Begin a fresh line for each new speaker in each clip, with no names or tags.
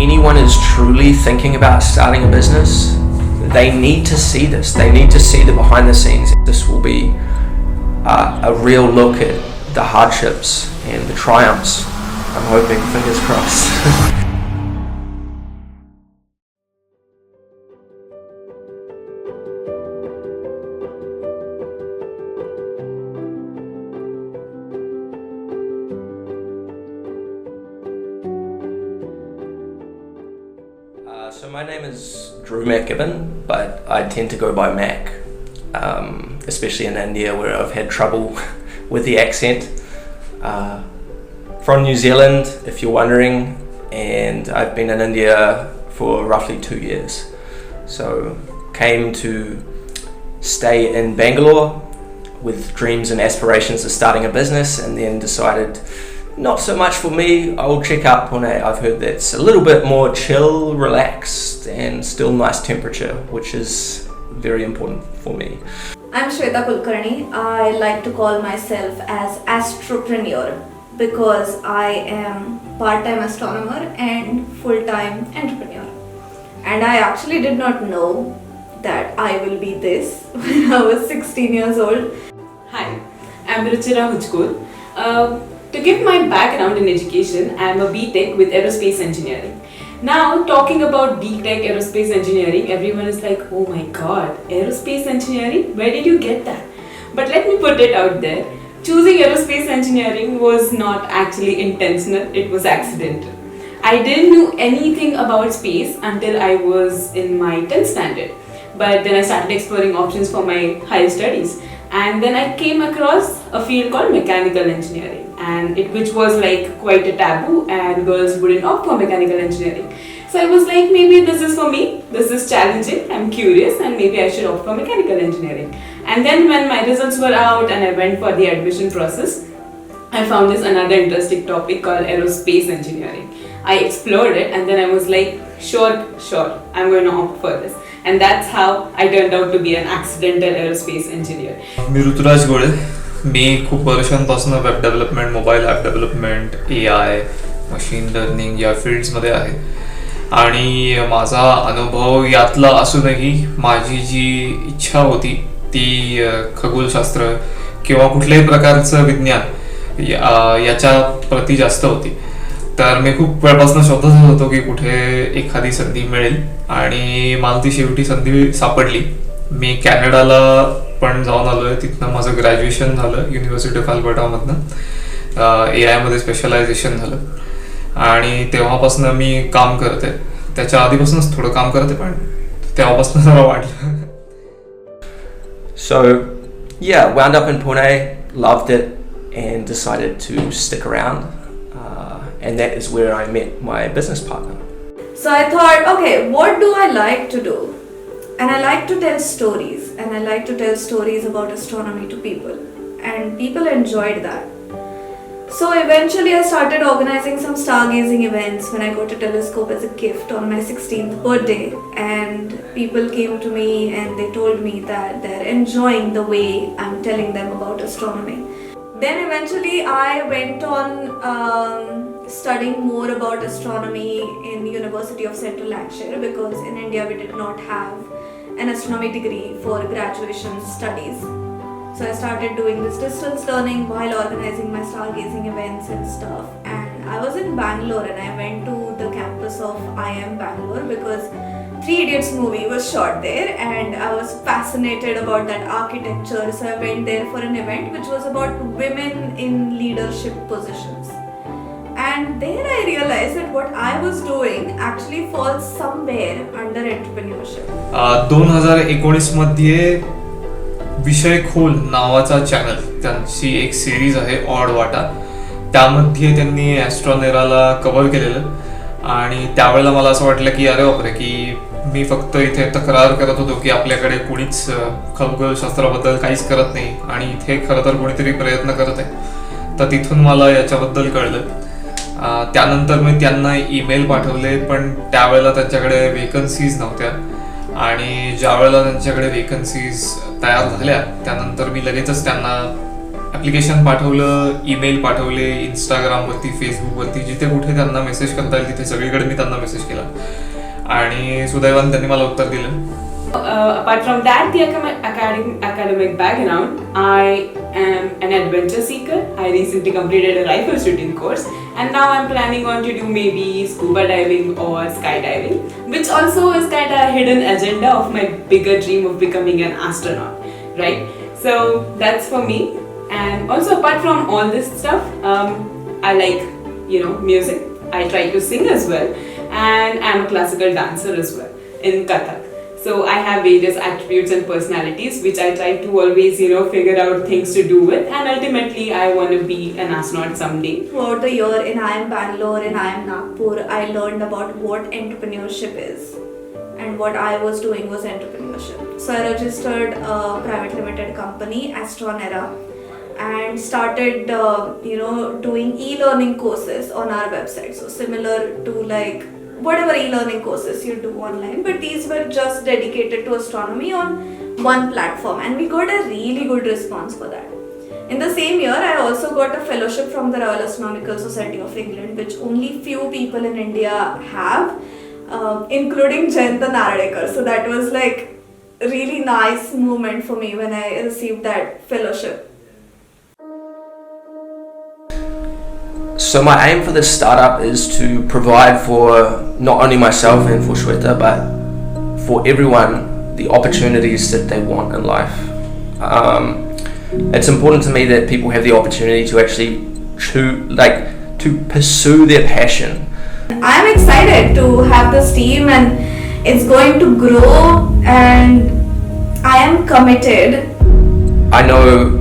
anyone is truly thinking about starting a business, they need to see this. They need to see the behind the scenes. This will be a real look at the hardships and the triumphs. I'm hoping, fingers crossed. So my name is Drew McGibbon, but I tend to go by Mac, especially in India where I've had trouble with the accent. From New Zealand, if you're wondering, and I've been in India for roughly 2 years. So came to stay in Bangalore with dreams and aspirations of starting a business, and then decided not so much for me, I'll check out Pune. I've heard that's a little bit more chill, relaxed, and still nice temperature, which is very important for me.
I'm Shweta Kulkarni. I like to call myself as Astropreneur because I am part-time astronomer and full-time entrepreneur. And I actually did not know that I will be this when I was 16 years old.
Hi, I'm Ruchira Hujkul. To give my background in education, I am a B.Tech with aerospace engineering. Now, talking about B.Tech aerospace engineering, everyone is like, oh my god, aerospace engineering? Where did you get that? But let me put it out there. Choosing aerospace engineering was not actually intentional, it was accidental. I didn't know anything about space until I was in my 10th standard. But then I started exploring options for my higher studies. And then I came across a field called mechanical engineering, which was like quite a taboo, and girls wouldn't opt for mechanical engineering. So I was like, maybe this is for me, this is challenging, I'm curious, and maybe I should opt for mechanical engineering. And then when my results were out and I went for the admission process, I found this another interesting topic called aerospace engineering. I explored it and then I was like, sure, I'm going to opt for this. And that's how I turned out to be an accidental aerospace engineer.
मी ऋतुराज गोळे. मी खूप वर्षांपासून web development, mobile app development, AI, machine learning या फील्ड्समध्ये आहे. आणि माझा अनुभव यातला असूनही माझी जी इच्छा होती ती खगोलशास्त्र किंवा कुठल्याही प्रकारचं विज्ञान याच्या प्रती जास्त होती. तर मी खूप वेळपासून शोधत होतो की कुठे एखादी संधी मिळेल आणि मला ती शेवटी संधी सापडली. मी कॅनडाला पण जाऊन आलोय. तिथनं माझं ग्रॅज्युएशन झालं युनिव्हर्सिटी ऑफ अल्बर्टामधनं. AI मध्ये स्पेशलायझेशन झालं आणि तेव्हापासून मी काम करते. त्याच्या आधीपासूनच थोडं काम करते पण तेव्हापासून जरा वाढलं.
So yeah, wound up in Pune, loved it, and decided to stick around. And that is where I met my business partner.
So I thought, okay, what do I like to do? And I like to tell stories, and I like to tell stories about astronomy to people, and people enjoyed that. So eventually I started organizing some stargazing events when I got a telescope as a gift on my 16th birthday, and people came to me and they told me that they're enjoying the way I'm telling them about astronomy. Then eventually I went on studying more about astronomy in University of Central Lancashire, because in India we did not have an astronomy degree for graduation studies. So I started doing this distance learning while organizing my stargazing events and stuff. And I was in Bangalore and I went to the campus of IIM Bangalore because Three Idiots movie was shot there, and I was fascinated about that architecture. So I went there for an event which was about women in leadership positions. And there I realized that what I was doing actually falls somewhere under entrepreneurship.
2019 मध्ये विषय खोल नावाचा channel, त्यांची एक series आहे odd वाटा, त्यामध्ये त्यांनी ॲस्ट्रॉनेराला कव्हर केलेलं. आणि त्यावेळेला मला असं वाटलं की अरे बापरे, की मी फक्त इथे तक्रार करत होतो की आपल्याकडे कोणीच खगोलशास्त्राबद्दल काहीच करत नाही आणि इथे खरं तर कोणीतरी प्रयत्न करत आहे. तर तिथून मला याच्याबद्दल कळलं. त्यानंतर मी त्यांना ईमेल पाठवले, पण त्यावेळेला त्यांच्याकडे वेकन्सीज नव्हत्या. आणि ज्या वेळेला त्यांच्याकडे वेकन्सीज तयार झाल्या त्यानंतर मी लगेचच त्यांना ॲप्लिकेशन पाठवलं, ईमेल पाठवले, इंस्टाग्रामवरती, फेसबुकवरती, जिथे कुठे त्यांना मेसेज करता येईल तिथे सगळीकडे मी त्यांना मेसेज केला आणि सुदैवाने त्यांनी मला उत्तर दिलं.
Apart from that, the academic background, I am an adventure seeker. I recently completed a rifle shooting course, and now I'm planning on to do maybe scuba diving or skydiving, which also is kind of a hidden agenda of my bigger dream of becoming an astronaut, right? So that's for me. And also apart from all this stuff, I like, music. I try to sing as well, and I'm a classical dancer as well in Kathak. So I have various attributes and personalities which I try to always, figure out things to do with, and ultimately I want to be an astronaut someday.
Throughout the year in IIM Bangalore and IIM Nagpur, I learned about what entrepreneurship is, and what I was doing was entrepreneurship. So I registered a private limited company, AstronEra, and started doing e-learning courses on our website. So similar to like whatever e-learning courses you do online, but these were just dedicated to astronomy on one platform, and we got a really good response for that. In the same year, I also got a fellowship from the Royal Astronomical Society of England, which only few people in India have, including Jayanta Naradekar. So that was like a really nice moment for me when I received that fellowship.
So my aim for this startup is to provide for not only myself and for Shweta, but for everyone the opportunities that they want in life. It's important to me that people have the opportunity to actually to pursue their passion.
I'm excited to have this team, and it's going to grow, and I am committed.
I know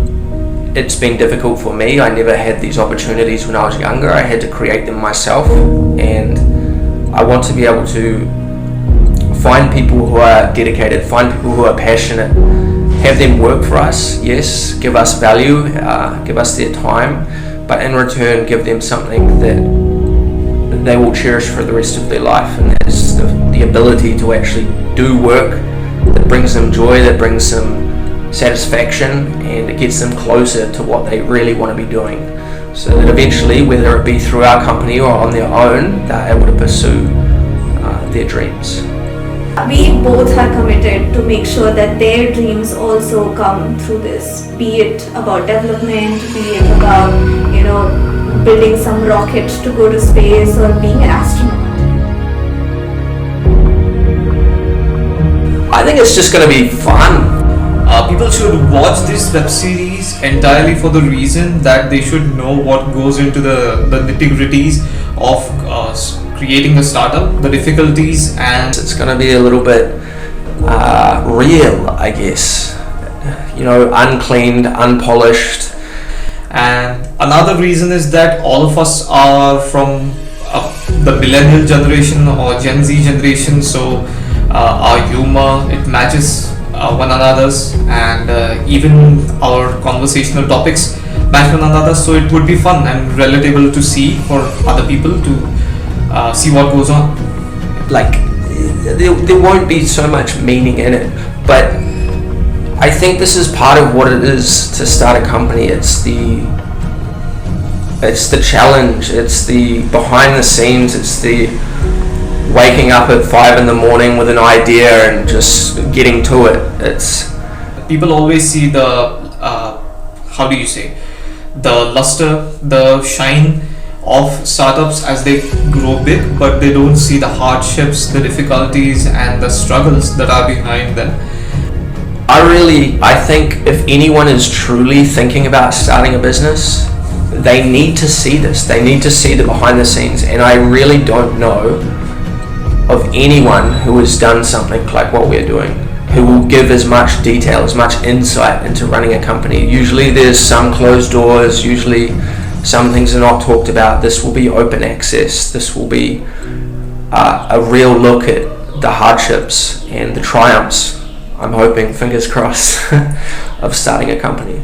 it's been difficult for me. I never had these opportunities when I was younger. I had to create them myself, and I want to be able to find people who are dedicated, find people who are passionate, have them work for us, yes, give us value, give us their time, but in return give them something that they will cherish for the rest of their life, and that is the ability to actually do work that brings them joy, that brings them satisfaction, and it gets them closer to what they really want to be doing, so that eventually, whether it be through our company or on their own, they're able to pursue their dreams.
We both are committed to make sure that their dreams also come through this, be it about development, be it about building some rocket to go to space, or being an astronaut.
I think it's just going to be fun.
People should watch this web series entirely for the reason that they should know what goes into the nitty-gritties of creating a startup, the difficulties, and
It's going to be a little bit real, I guess. Uncleaned, unpolished.
And another reason is that all of us are from the millennial generation or Gen Z generation, so our humor, it matches one another's, and even our conversational topics match one another, so it would be fun and relatable to see for other people to see what goes on.
Like, there won't be so much meaning in it, but I think this is part of what it is to start a company. It's the challenge, it's the behind the scenes, it's the waking up at 5 in the morning with an idea and just getting to it.
People always see the the luster, the shine of startups as they grow big, but they don't see the hardships, the difficulties, and the struggles that are behind them.
I think if anyone is truly thinking about starting a business, they need to see this. They need to see the behind the scenes, and I really don't know of anyone who has done something like what we're doing, who will give as much detail, as much insight into running a company. Usually there's some closed doors, usually some things are not talked about. This will be open access. This will be a real look at the hardships and the triumphs, I'm hoping, fingers crossed, of starting a company.